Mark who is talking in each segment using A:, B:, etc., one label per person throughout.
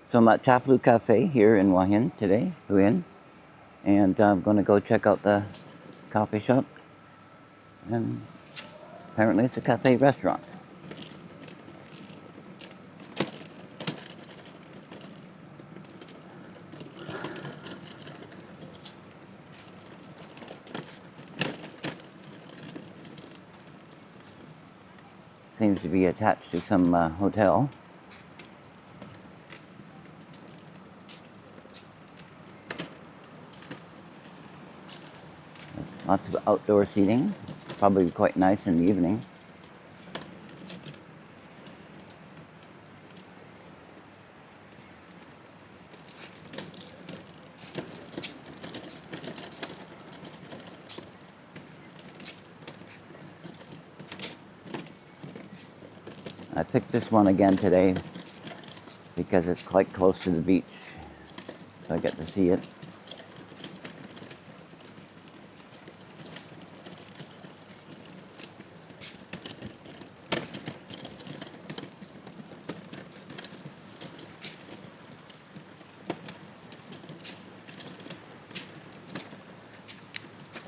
A: So I'm at Chaplu Cafe here in Hua Hin today, and I'm going to go check out the coffee shop. And apparently it's a cafe restaurant. Seems to be attached to some hotel. Lots of outdoor seating, probably quite nice in the evening. I picked this one again today because it's quite close to the beach, so I get to see it.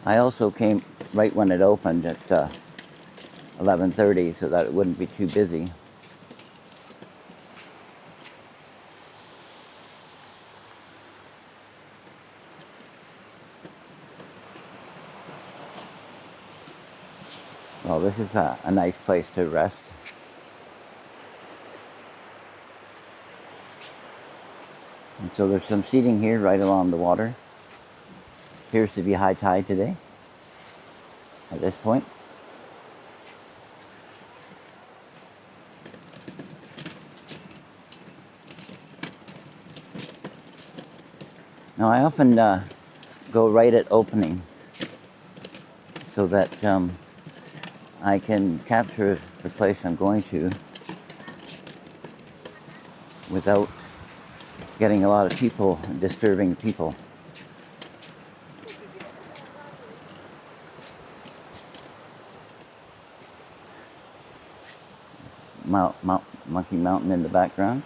A: I also came right when it opened at 11:30 so that it wouldn't be too busy. Well, this is a nice place to rest. And so there's some seating here right along the water. Appears to be high tide today at this point. Now I often go right at opening so that I can capture the place I'm going to without getting a lot of people, disturbing people. Monkey Mountain in the background.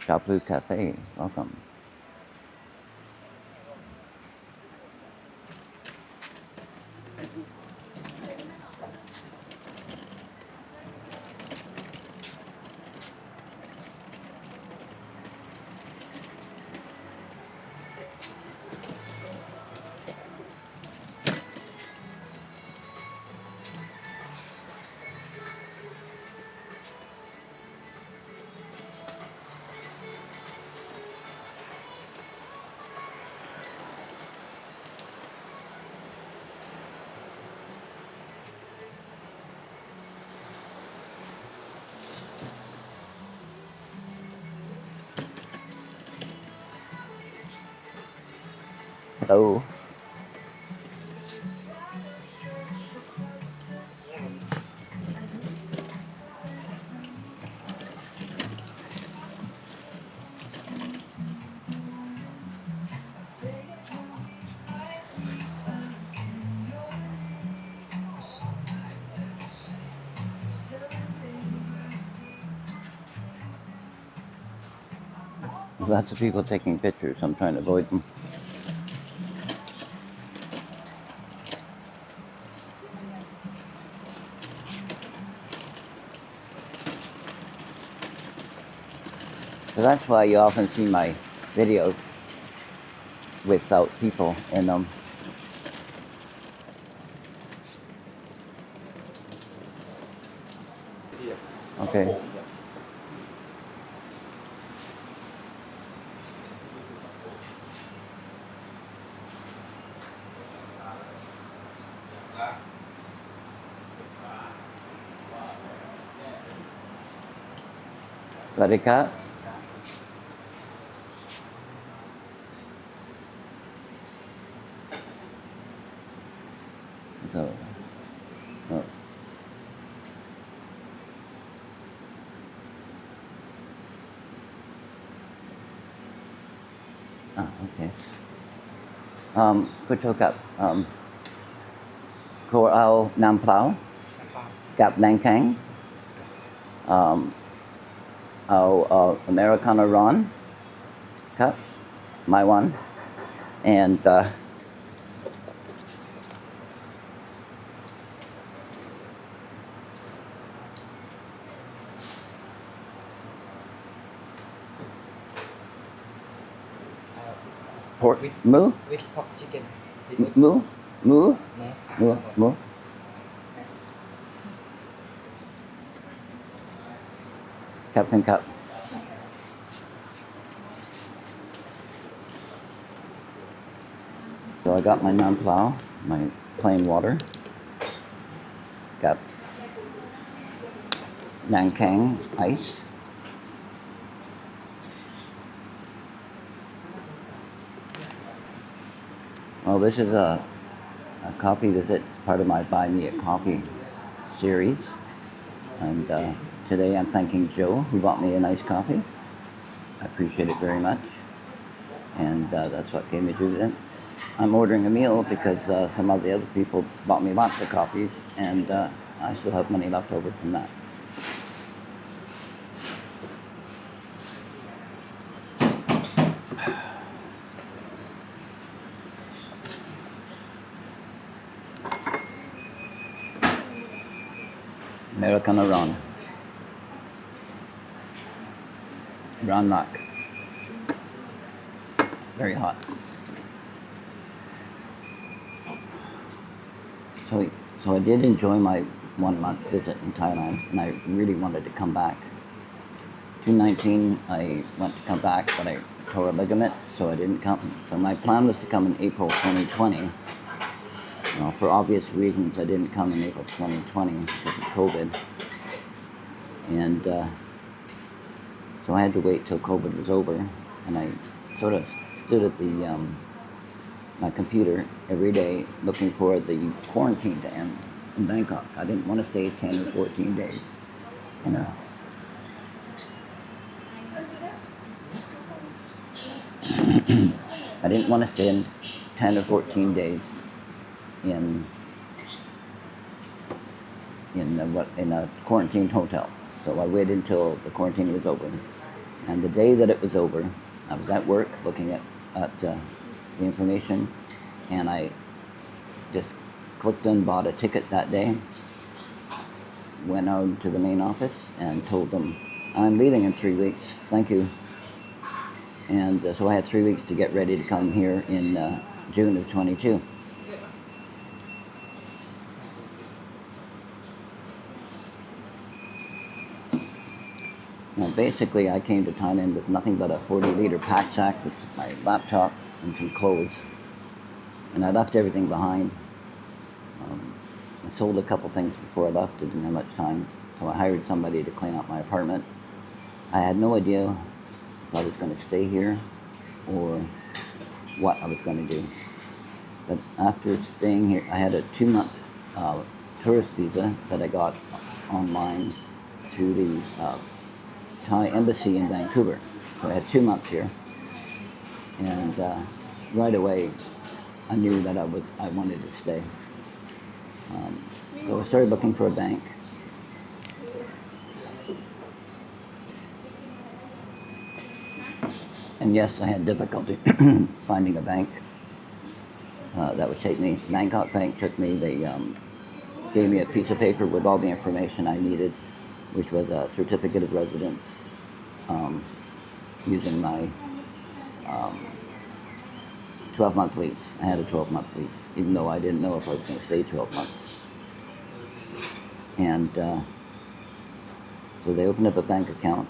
A: Chaplu Cafe, welcome. Hello. Lots of people taking pictures. I'm trying to avoid them. So that's why you often see my videos without people in them. Okay. วัสดีครับ so oh. Okay คุณโทรกับโคเอาน้ำเปล่ากับแดงแข็งเอาอเมริกาโน่ร้อนครับ my one and pork moo
B: with pork chicken.
A: moo Captain Cup so I got my non-plow my plain water got Nankang ice well this is a coffee visit part of my BuyMeACoffee series and today I'm thanking Joe who bought me a nice coffee. I appreciate it very much and that's what gave me through that. I'm ordering a meal because some of the other people bought me lots of coffees and I still have money left over from that. Americano brown rock, very hot. So I did enjoy my 1 month visit in Thailand and I really wanted to come back. 2019 I went to come back but I tore a ligament so I didn't come. So my plan was to come in April 2020. Well, for obvious reasons I didn't come in April 2020 because of COVID. And so I had to wait till COVID was over and I sort of stood at the my computer every day looking for the quarantine to end in Bangkok. I didn't want to stay 10 or 14 days, you know. I didn't want to spend 10 or 14 days in a quarantined hotel. So I waited until the quarantine was over. And the day that it was over, I was at work looking at the information, and I just clicked and bought a ticket that day, went out to the main office and told them, I'm leaving in 3 weeks, thank you. And so I had 3 weeks to get ready to come here in June of 22. Now basically I came to Thailand with nothing but a 40-liter pack sack with my laptop and some clothes. And I left everything behind. I sold a couple things before I left, I didn't have much time. So I hired somebody to clean up my apartment. I had no idea if I was going to stay here or what I was going to do. But after staying here, I had a 2-month tourist visa that I got online through the Thai embassy in Vancouver. So I had 2 months here. And right away, I knew that I wanted to stay. So I started looking for a bank. And yes, I had difficulty finding a bank that would take me. Bangkok Bank took me. They gave me a piece of paper with all the information I needed, which was a certificate of residence using my 12-month lease. I had a 12-month lease, even though I didn't know if I was going to stay 12 months. And so they opened up a bank account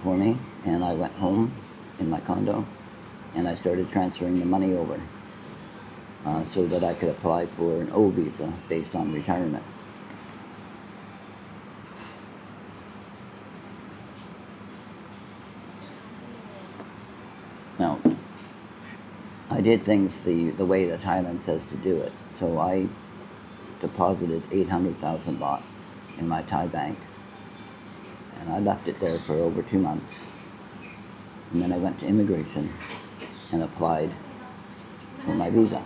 A: for me, and I went home in my condo, and I started transferring the money over so that I could apply for an O visa based on retirement. I did things the way that Thailand says to do it. So I deposited 800,000 baht in my Thai bank, and I left it there for over 2 months. And then I went to immigration and applied for my visa.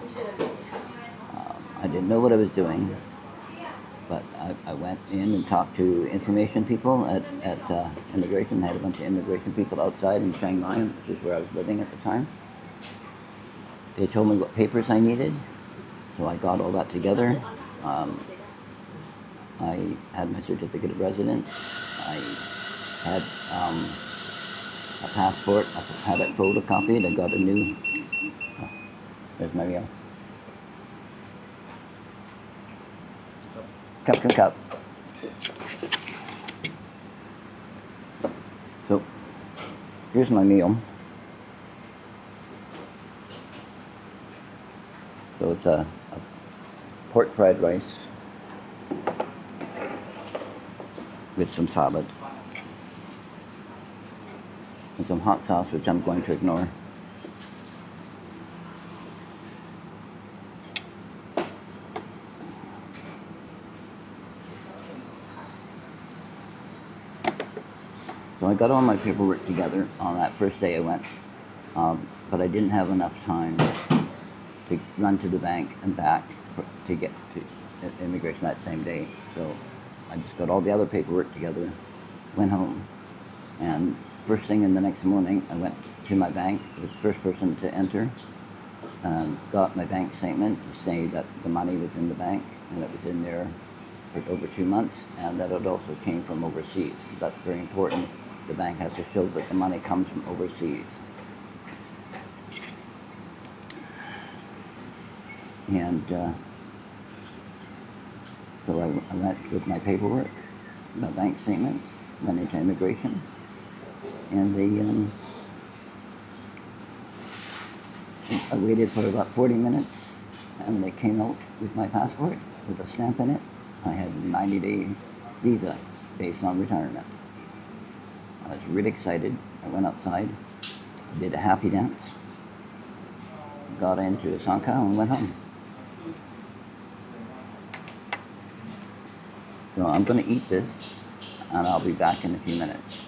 A: I didn't know what I was doing, but I went in and talked to information people at immigration. I had a bunch of immigration people outside in Chiang Mai, which is where I was living at the time. They told me what papers I needed, so I got all that together. I had my certificate of residence. I had a passport. I had it photocopied. I got a new. Oh, there's my meal. Cup. So here's my meal. So it's a pork fried rice with some salad and some hot sauce, which I'm going to ignore. So I got all my paperwork together on that first day I went, but I didn't have enough time to run to the bank and back to get to immigration that same day. So I just got all the other paperwork together, went home, and first thing in the next morning I went to my bank, was the first person to enter, got my bank statement to say that the money was in the bank and it was in there for over 2 months, and that it also came from overseas. That's very important. The bank has to show that the money comes from overseas. And so I went with my paperwork, my bank statement, went into immigration, and I waited for about 40 minutes, and they came out with my passport with a stamp in it. I had a 90-day visa based on retirement. I was really excited. I went outside, did a happy dance, got into the Sangha and went home. So I'm going to eat this, and I'll be back in a few minutes.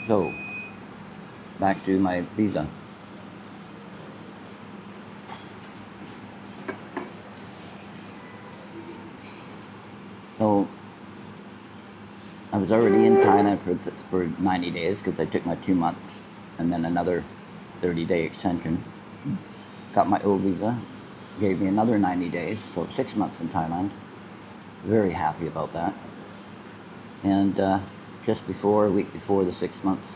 A: So, back to my visa. So, I was already in China for 90 days because I took my 2 months and then another 30-day extension. Got my old visa, gave me another 90 days, so 6 months in Thailand. Very happy about that. And just a week before the 6 months,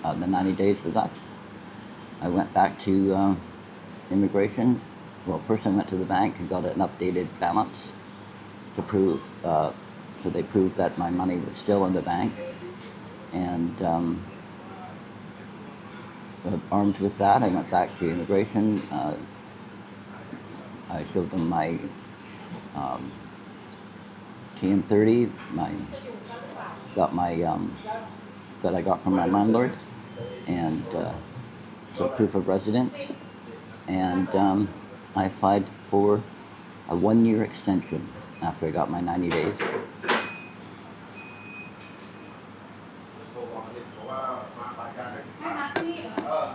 A: the 90 days was up, I went back to immigration. Well, first I went to the bank and got an updated balance to prove, so they proved that my money was still in the bank. And armed with that, I went back to immigration. I showed them my TM30, got my that I got from my landlord, and so proof of residence, and I applied for a 1-year extension after I got my 90 days.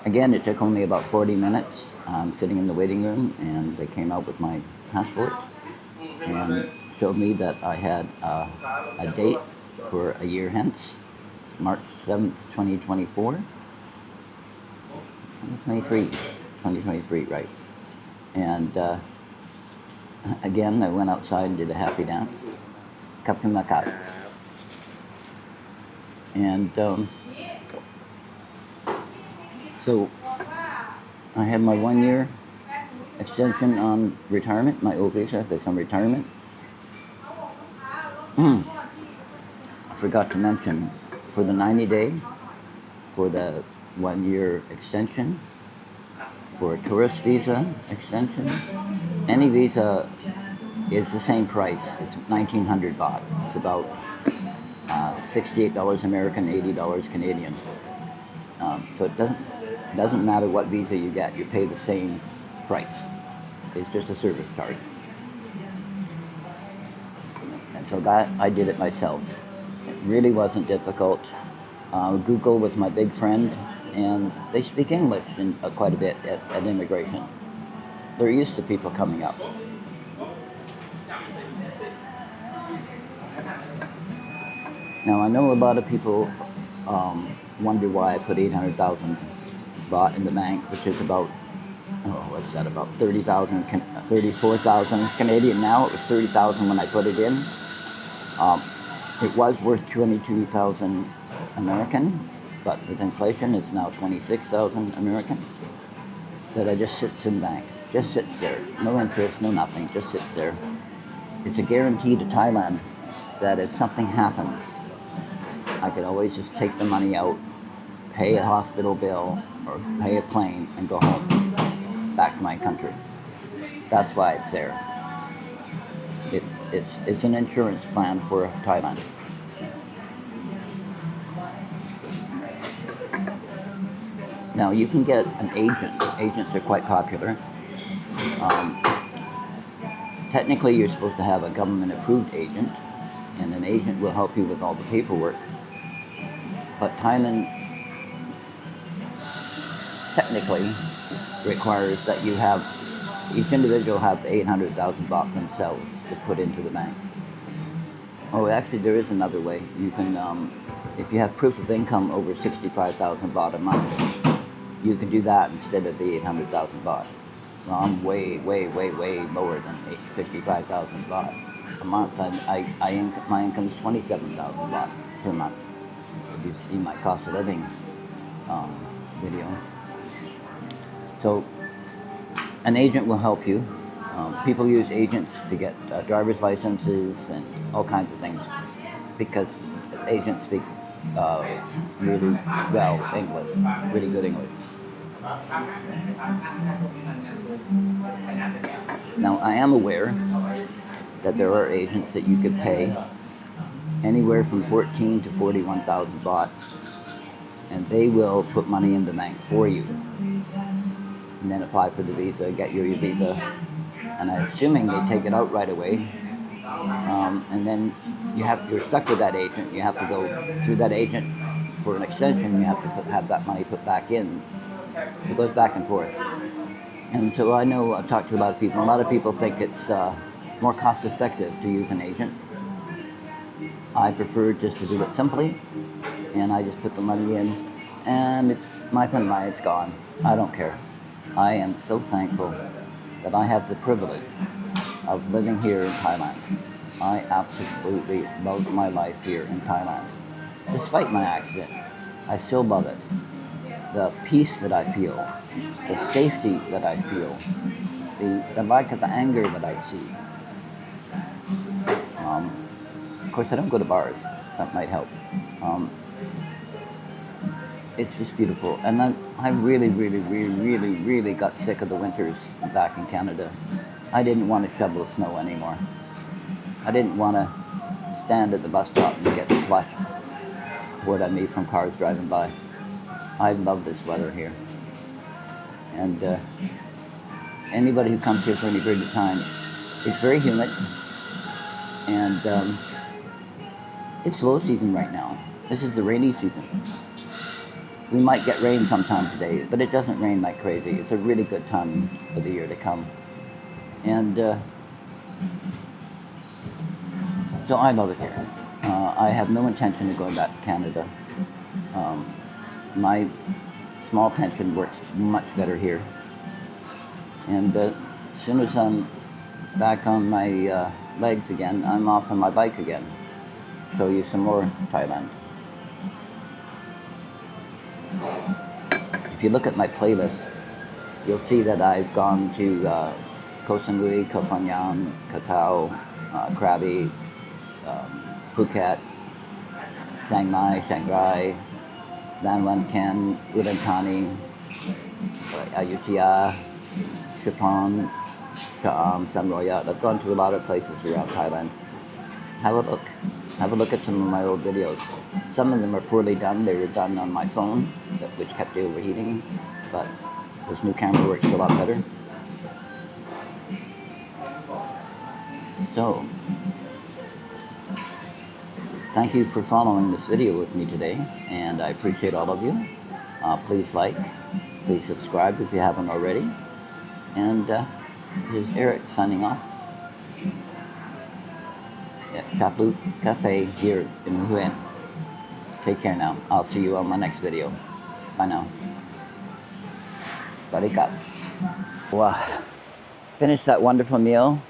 A: Again, it took only about 40 minutes. Sitting in the waiting room, and they came out with my passport and showed me that I had a date for a year hence, March 7th, 2024. 2023, right. And again, I went outside and did a happy dance, Chaplu Cafe. And so I had my 1-year extension on retirement, my old visa based on retirement. I forgot to mention, for the 90-day, for the 1-year extension, for a tourist visa extension, any visa is the same price. It's 1,900 baht. It's about $68 American, $80 Canadian. So it doesn't matter what visa you get, you pay the same price. It's just a service charge. And so that I did it myself. It really wasn't difficult. Google was my big friend, and they speak English quite a bit at immigration. They're used to people coming up. Now I know a lot of people wonder why I put 800,000 baht in the bank, which is about, what's that, about 34,000 Canadian now. It was 30,000 when I put it in. It was worth 22,000 American, but with inflation it's now 26,000 American. That I just sits in the bank, just sits there, no interest, no nothing, just sits there. It's a guarantee to Thailand that if something happens, I could always just take the money out, pay a hospital bill, or pay a plane, and go home, back to my country. That's why it's there. It's an insurance plan for Thailand. Now you can get an agent. Agents are quite popular. Technically, you're supposed to have a government-approved agent, and an agent will help you with all the paperwork. But Thailand technically requires that you have, each individual have 800,000 baht themselves to put into the bank. Oh, actually, there is another way. You can, if you have proof of income over 65,000 baht a month, you can do that instead of the 800,000 baht. Well, I'm way lower than 65,000 baht a month. My income is 27,000 baht per month. If you've seen my cost of living video. So an agent will help you. People use agents to get driver's licenses and all kinds of things because agents speak really well English, really good English. Now I am aware that there are agents that you could pay anywhere from 14 to 41,000 baht, and they will put money in the bank for you, and then apply for the visa, get your visa, and I'm assuming they take it out right away, and then you're stuck with that agent. You have to go through that agent for an extension. You have to have that money put back in. It goes back and forth. And so I know I've talked to a lot of people. A lot of people think it's more cost effective to use an agent. I prefer just to do it simply, and I just put the money in, and it's my money, it's gone. I don't care. I am so thankful that I have the privilege of living here in Thailand. I absolutely love my life here in Thailand. Despite my accident, I still love it. The peace that I feel, the safety that I feel, the lack of the anger that I see. Of course, I don't go to bars. That might help. It's just beautiful. And I really got sick of the winters back in Canada. I didn't want to shovel snow anymore. I didn't want to stand at the bus stop and get slush poured at me from cars driving by. I love this weather here. And anybody who comes here for any period of time, it's very humid. And it's low season right now. This is the rainy season. We might get rain sometime today, but it doesn't rain like crazy. It's a really good time of the year to come. And so I love it here. I have no intention of going back to Canada. My small pension works much better here. And as soon as I'm back on my legs again, I'm off on my bike again. Show you some more Thailand. If you look at my playlist, you'll see that I've gone to Koh Samui, Koh Phangan, Koh Tao, Krabi, Phuket, Chiang Mai, Chiang Rai, Lan Wan Ken, Udon Thani, Ayutthaya, Chapon, Cham, Sam Royat. I've gone to a lot of places around Thailand. Have a look. have a look at some of my old videos. Some of them are poorly done. They were done on my phone, which kept overheating, but this new camera works a lot better. So, thank you for following this video with me today, and I appreciate all of you. Please like, please subscribe if you haven't already. And this is Eric signing off at Chaplu Cafe here in Hua Hin. Take care now. I'll see you on my next video. Bye now. Bye. Wow. Finished that wonderful meal.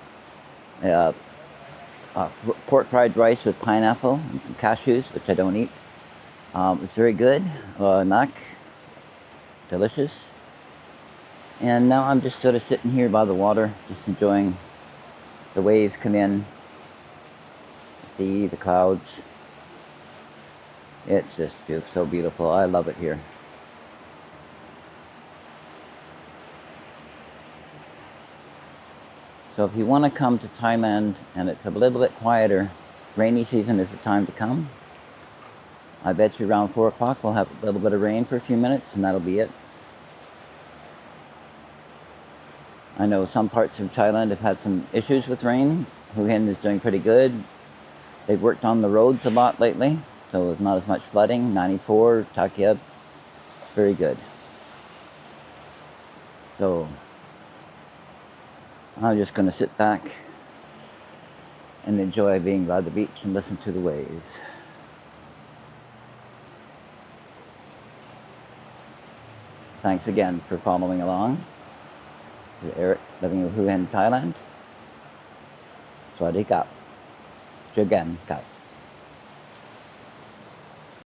A: Pork fried rice with pineapple and cashews, which I don't eat. It's very good. Nak. Delicious. And now I'm just sort of sitting here by the water, just enjoying the waves come in. See the clouds. It's just so beautiful. I love it here. So if you want to come to Thailand and it's a little bit quieter, rainy season is the time to come. I bet you around 4 o'clock we'll have a little bit of rain for a few minutes and that'll be it. I know some parts of Thailand have had some issues with rain. Hua Hin is doing pretty good. They've worked on the roads a lot lately, so there's not as much flooding. 94, Takia, very good. So I'm just going to sit back and enjoy being by the beach and listen to the waves. Thanks again for following along. This is Eric, living in Hua Hin, Thailand. Swadee Kap. Again, Kap.